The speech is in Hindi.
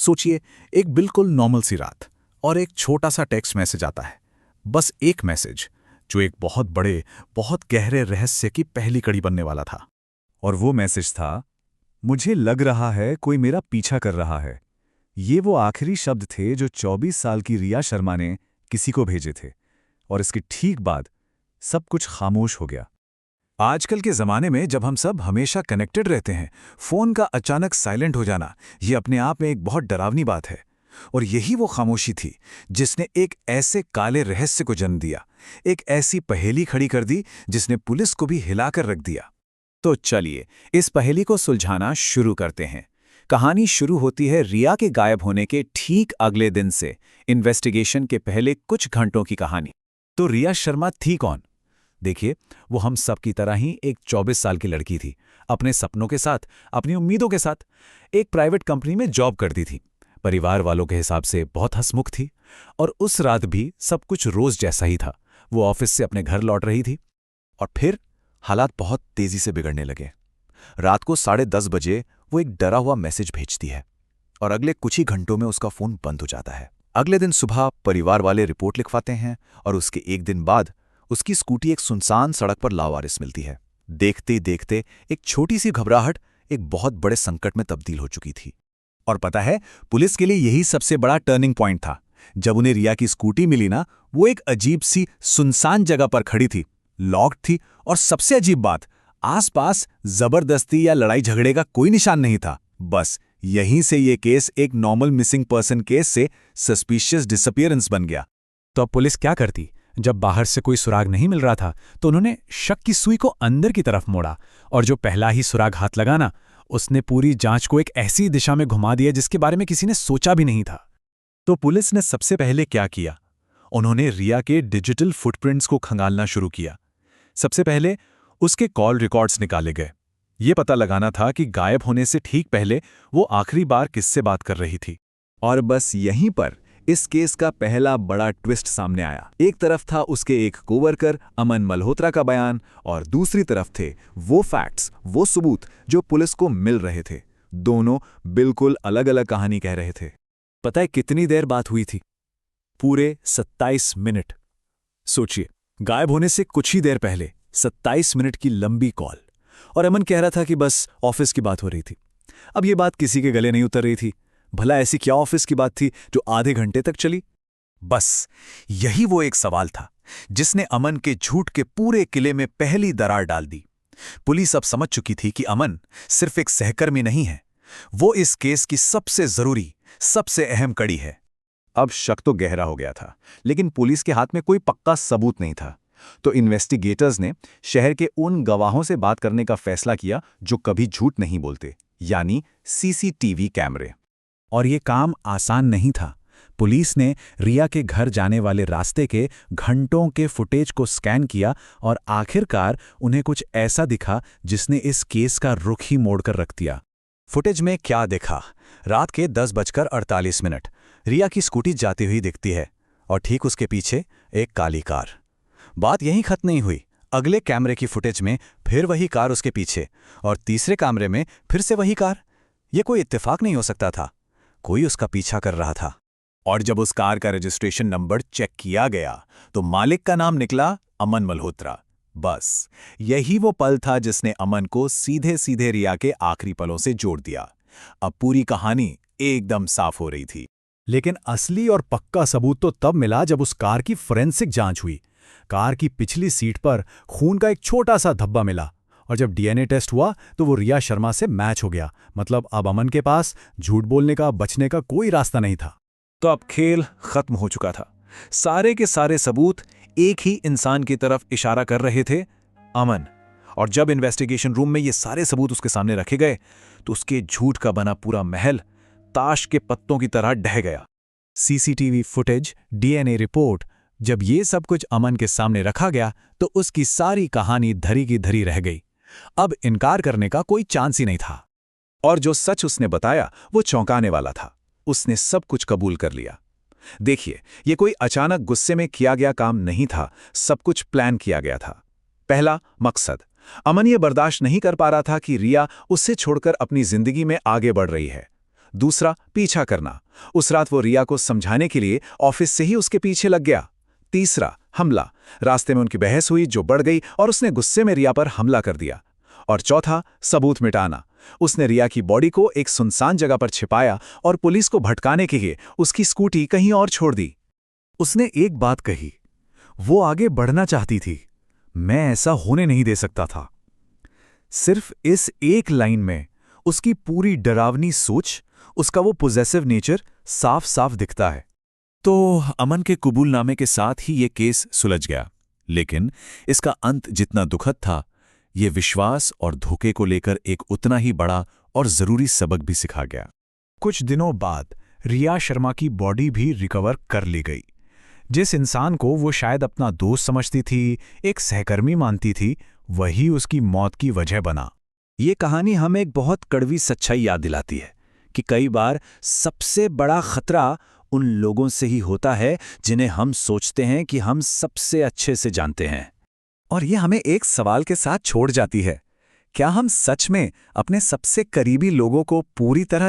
सोचिए, एक बिल्कुल नॉर्मल सी रात और एक छोटा सा टेक्स्ट मैसेज आता है। बस एक मैसेज जो एक बहुत बड़े, बहुत गहरे रहस्य की पहली कड़ी बनने वाला था। और वो मैसेज था, मुझे लग रहा है कोई मेरा पीछा कर रहा है। ये वो आखिरी शब्द थे जो 24 साल की रिया शर्मा ने किसी को भेजे थे, और इसके ठीक बाद सब कुछ खामोश हो गया। आजकल के ज़माने में जब हम सब हमेशा कनेक्टेड रहते हैं, फ़ोन का अचानक साइलेंट हो जाना ये अपने आप में एक बहुत डरावनी बात है। और यही वो खामोशी थी जिसने एक ऐसे काले रहस्य को जन्म दिया, एक ऐसी पहेली खड़ी कर दी जिसने पुलिस को भी हिलाकर रख दिया। तो चलिए इस पहेली को सुलझाना शुरू करते हैं। कहानी शुरू होती है रिया के गायब होने के ठीक अगले दिन से, इन्वेस्टिगेशन के पहले कुछ घंटों की कहानी। तो रिया शर्मा थी कौन? देखिए, वो हम सब की तरह ही एक 24 साल की लड़की थी, अपने सपनों के साथ, अपनी उम्मीदों के साथ। एक प्राइवेट कंपनी में जॉब करती थी, परिवार वालों के हिसाब से बहुत हंसमुख थी। और उस रात भी सब कुछ रोज जैसा ही था। वो ऑफिस से अपने घर लौट रही थी और फिर हालात बहुत तेजी से बिगड़ने लगे। रात को 10:30 बजे वो एक डरा हुआ मैसेज भेजती है और अगले कुछ ही घंटों में उसका फोन बंद हो जाता है। अगले दिन सुबह परिवार वाले रिपोर्ट लिखवाते हैं और उसके एक दिन बाद उसकी स्कूटी एक सुनसान सड़क पर लावारिस मिलती है। देखते ही देखते एक छोटी सी घबराहट एक बहुत बड़े संकट में तब्दील हो चुकी थी। और पता है, पुलिस के लिए यही सबसे बड़ा टर्निंग पॉइंट था। जब उन्हें रिया की स्कूटी मिली ना, वो एक अजीब सी सुनसान जगह पर खड़ी थी, लॉक्ड थी, और सबसे अजीब बात, आसपास जबरदस्ती या लड़ाई झगड़े का कोई निशान नहीं था। बस यहीं से ये केस एक नॉर्मल मिसिंग पर्सन केस से सस्पिशियस डिसअपीयरेंस बन गया। तो अब पुलिस क्या करती? जब बाहर से कोई सुराग नहीं मिल रहा था तो उन्होंने शक की सुई को अंदर की तरफ मोड़ा, और जो पहला ही सुराग हाथ लगाना, उसने पूरी जांच को एक ऐसी दिशा में घुमा दिया जिसके बारे में किसी ने सोचा भी नहीं था। तो पुलिस ने सबसे पहले क्या किया? उन्होंने रिया के डिजिटल फुटप्रिंट्स को खंगालना शुरू किया। सबसे पहले उसके कॉल रिकॉर्ड्स निकाले गए। ये पता लगाना था कि गायब होने से ठीक पहले वो आखिरी बार किससे बात कर रही थी। और बस यहीं पर इस केस का पहला बड़ा ट्विस्ट सामने आया। एक तरफ था उसके एक कोवर्कर अमन मल्होत्रा का बयान, और दूसरी तरफ थे वो फैक्ट्स, वो सबूत जो पुलिस को मिल रहे थे। दोनों बिल्कुल अलग अलग कहानी कह रहे थे। पता है कितनी देर बात हुई थी? पूरे 27 मिनट। सोचिए, गायब होने से कुछ ही देर पहले 27 मिनट की लंबी कॉल, और अमन कह रहा था कि बस ऑफिस की बात हो रही थी। अब ये बात किसी के गले नहीं उतर रही थी। भला ऐसी क्या ऑफिस की बात थी जो आधे घंटे तक चली? बस यही वो एक सवाल था जिसने अमन के झूठ के पूरे किले में पहली दरार डाल दी। पुलिस अब समझ चुकी थी कि अमन सिर्फ एक सहकर्मी नहीं है, वो इस केस की सबसे जरूरी, सबसे अहम कड़ी है। अब शक तो गहरा हो गया था, लेकिन पुलिस के हाथ में कोई पक्का सबूत नहीं था। तो इन्वेस्टिगेटर्स ने शहर के उन गवाहों से बात करने का फैसला किया जो कभी झूठ नहीं बोलते, यानी सीसीटीवी कैमरे। और ये काम आसान नहीं था। पुलिस ने रिया के घर जाने वाले रास्ते के घंटों के फुटेज को स्कैन किया, और आखिरकार उन्हें कुछ ऐसा दिखा जिसने इस केस का रुख ही मोड़कर रख दिया। फुटेज में क्या देखा? रात के 10:48 रिया की स्कूटी जाती हुई दिखती है और ठीक उसके पीछे एक काली कार। बात यहीं खत्म नहीं हुई। अगले कैमरे की फुटेज में फिर वही कार उसके पीछे, और तीसरे कैमरे में फिर से वही कार। यह कोई इत्तेफाक नहीं हो सकता था, कोई उसका पीछा कर रहा था। और जब उस कार का रजिस्ट्रेशन नंबर चेक किया गया तो मालिक का नाम निकला अमन मल्होत्रा। बस यही वो पल था जिसने अमन को सीधे सीधे रिया के आखिरी पलों से जोड़ दिया। अब पूरी कहानी एकदम साफ हो रही थी। लेकिन असली और पक्का सबूत तो तब मिला जब उस कार की फोरेंसिक जांच हुई। कार की पिछली सीट पर खून का एक छोटा सा धब्बा मिला, और जब डीएनए टेस्ट हुआ तो वो रिया शर्मा से मैच हो गया। मतलब अब अमन के पास झूठ बोलने का, बचने का कोई रास्ता नहीं था। तो अब खेल खत्म हो चुका था। सारे के सारे सबूत एक ही इंसान की तरफ इशारा कर रहे थे, अमन। और जब इन्वेस्टिगेशन रूम में ये सारे सबूत उसके सामने रखे गए तो उसके झूठ का बना पूरा महल ताश के पत्तों की तरह ढह गया। सीसीटीवी फुटेज, डीएनए रिपोर्ट, जब ये सब कुछ अमन के सामने रखा गया तो उसकी सारी कहानी धरी की धरी रह गई। अब इनकार करने का कोई चांस ही नहीं था। और जो सच उसने बताया वो चौंकाने वाला था। उसने सब कुछ कबूल कर लिया। देखिए, ये कोई अचानक गुस्से में किया गया काम नहीं था, सब कुछ प्लान किया गया था। पहला मकसद, अमन ये बर्दाश्त नहीं कर पा रहा था कि रिया उससे छोड़कर अपनी जिंदगी में आगे बढ़ रही है। दूसरा पीछा करना। उस रात वो रिया को समझाने के लिए ऑफिस से ही उसके पीछे लग गया। तीसरा हमला, रास्ते में उनकी बहस हुई जो बढ़ गई और उसने गुस्से में रिया पर हमला कर दिया। और चौथा सबूत मिटाना, उसने रिया की बॉडी को एक सुनसान जगह पर छिपाया और पुलिस को भटकाने के लिए उसकी स्कूटी कहीं और छोड़ दी। उसने एक बात कही, वो आगे बढ़ना चाहती थी, मैं ऐसा होने नहीं दे सकता था। सिर्फ इस एक लाइन में उसकी पूरी डरावनी सोच, उसका वो पोजेसिव नेचर साफ साफ दिखता है। तो अमन के कबूलनामे के साथ ही ये केस सुलझ गया, लेकिन इसका अंत जितना दुखद था, ये विश्वास और धोखे को लेकर एक उतना ही बड़ा और जरूरी सबक भी सिखा गया। कुछ दिनों बाद रिया शर्मा की बॉडी भी रिकवर कर ली गई। जिस इंसान को वो शायद अपना दोस्त समझती थी, एक सहकर्मी मानती थी, वही उसकी मौत की वजह बना। ये कहानी हमें एक बहुत कड़वी सच्चाई याद दिलाती है कि कई बार सबसे बड़ा खतरा उन लोगों से ही होता है जिन्हें हम सोचते हैं कि हम सबसे अच्छे से जानते हैं। और ये हमें एक सवाल के साथ छोड़ जाती है, क्या हम सच में अपने सबसे करीबी लोगों को पूरी तरह